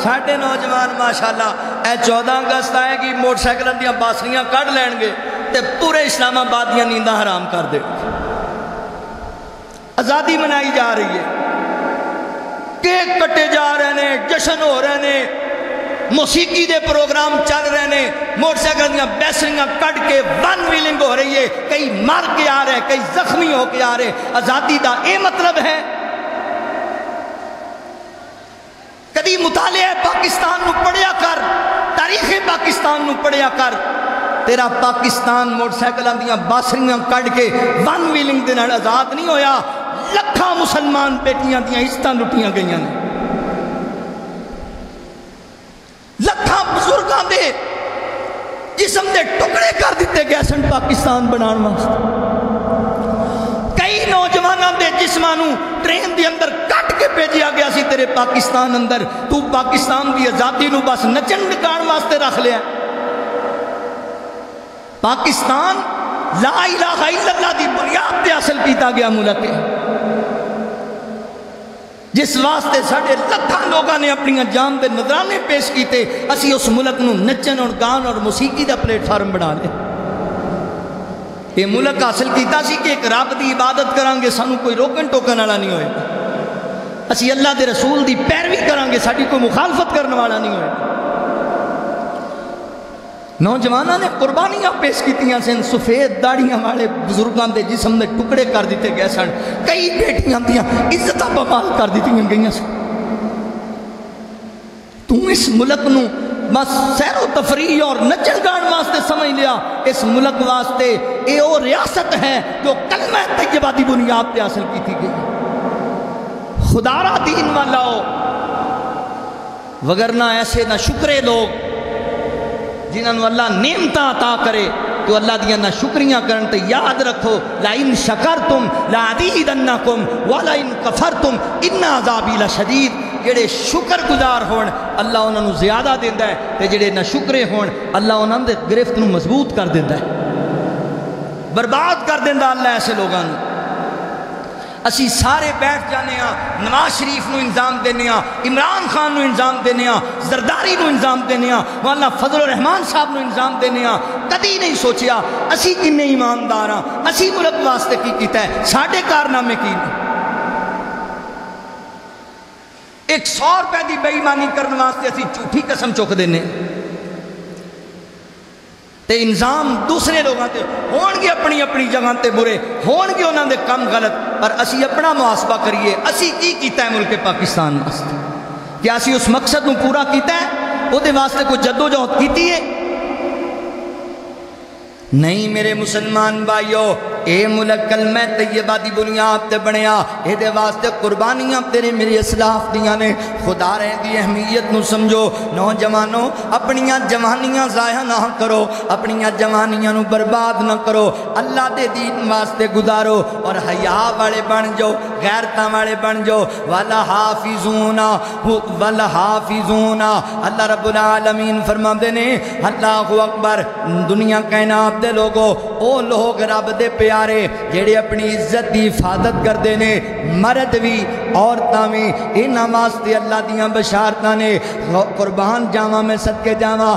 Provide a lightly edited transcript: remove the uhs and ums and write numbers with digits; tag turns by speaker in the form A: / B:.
A: ساڑھے نوجوان ماشاءاللہ اے 14 اگست آئے گی موٹر سائیکلوں دیا باسریاں کٹ لین گے تے پورے اسلام آباد دیا نینداں حرام کر دے. آزادی منائی جا رہی ہے، کیک کٹے جا رہے ہیں، جشن ہو رہے ہیں، موسیقی دے پروگرام چل رہے ہیں، موٹر سائیکل دیا بیسریاں کٹ کے ون ویلنگ ہو رہی ہے، کئی مر کے آ رہے ہیں، کئی زخمی ہو کے آ رہے ہیں. آزادی دا اے مطلب ہے؟ کدی مطالعہ پاکستان نو پڑھیا کر، تاریخ پاکستان نو پڑھیا کر. تیرا پاکستان موٹر سائیکلوں دیا باسریاں کٹ کے ون ویلنگ دے نال آزاد نہیں ہویا. لکھاں مسلمان بیٹیاں دیا عزتاں لٹیاں گئیاں نے، لکھاں بزرگاں دے جسم دے ٹکڑے کر دیتے گئے سن پاکستان بنان واسطے. کئی نوجوانوں دے جسمانوں ٹرین دے اندر کٹ کے بھیجیا گیا سی تیرے پاکستان اندر. تو پاکستان دی آزادی نو بس نچن ڈکان واسطے رکھ لیا. پاکستان لا الہ الا اللہ دی بنیاد پہ حاصل کیتا گیا ملک ہے، جس واسطے ساڑھے لکھاں لوگاں نے اپنی جان دے نظرانے پیش کیتے. اسی اس ملک نو نچن اور گان اور موسیقی دا پلیٹ فارم بنا لے. یہ ملک حاصل کیتا سی کہ ایک رب دی عبادت کرانگے سانو کوئی روکن ٹوکن والا نہیں ہوئے گا. اسی اللہ دے رسول دی پیروی کرانگے ساڑھی کوئی مخالفت کرنے والا نہیں ہوئے گا. نوجوانوں نے قربانیاں پیش کیتیاں سن، سفید داڑیاں والے بزرگاں دے جسم دے ٹکڑے کر دیتے گئے سن. کئی بیٹیاں دیاں عزتاں بمال کر دیتیاں گئیاں سن. تو اس ملک نو بس سیر و تفریح اور نچن گان واسطے سمجھ لیا. اس ملک واسطے اے او ریاست ہے جو کلمہ طیبہ دی بنیاد پہ حاصل کی تھی گئی. خدا را دین والا ہو، وگرنہ ایسے نہ شکرے لوگ جنہوں اللہ نعمتاں عطا کرے تو اللہ دیا نہ شکریاں کرن. تے یاد رکھو لَإِن شَكَرْتُمْ لَأَزِيدَنَّكُمْ وَلَإِن كَفَرْتُمْ إِنَّ عَذَابِي لَشَدِيدٌ. جڑے شکر گزار ہون اللہ انہوں نے زیادہ دیندہ ہے، تے جڑے نہ شکرے ہون اللہ انہوں نے گرفت نو مضبوط کر دیندہ ہے، برباد کر دیندہ اللہ ایسے لوگاں نے. اسی سارے بیٹھ جانے ہاں، نواز شریف نو انضام دینے ہاں، عمران خان نو انضام دینے ہاں، زرداری نو انضام دینے ہاں، مولانا فضل الرحمان صاحب نو انضام دینے ہاں. کدی نہیں سوچیا اسی کنے ایماندار ہاں، اسی ملک واسطے کی کیتا ہے، ساڑھے کارنامے کی نہیں. 100 روپے دی بے ایمانی کرنے واسطے اسی جھوٹی قسم چک دینے تے انضام دوسرے لوگاں تے ہون گے اپنی اپنی جگہ تے برے ہون گے انہاں دے کم غلط. پر اسی اپنا محاسبہ کریے اسی کی کیتا ہے ملک پاکستان واسطے. کیا اسی اس مقصد نو پورا کیتا ہے؟ وہ دے واسطے کوئی جدوجہد کیتی ہے؟ نہیں میرے مسلمان بھائیو. اے ملک کلمہ طیبہ دی بنیاد تے بنیا، اے دے واسطے قربانیاں تیرے میری اسلاف دیاں نے. خدا رہے دی اہمیت نو سمجھو. نوجوانوں اپنیاں جوانیاں ضائع نہ کرو، اپنیاں جوانیاں نو برباد نہ کرو، اللہ دے دین واسطے گزارو اور حیا والے بن جاؤ، غیرتاں والے بن جاؤ. وَلَحَافِظُونَ وَلَحَافِظُونَ. اللہ رب العالمین فرماندے نے اللہ اکبر. دنیا کائنات دے لوگو او لوگ رب دے پیارے جیڑے اپنی عزت دی حفاظت کر دینے، مرد بھی عورتاں بھی، انہاں واسطے اللہ دیاں بشارتاں نے. قربان جاواں میں صدقے جاواں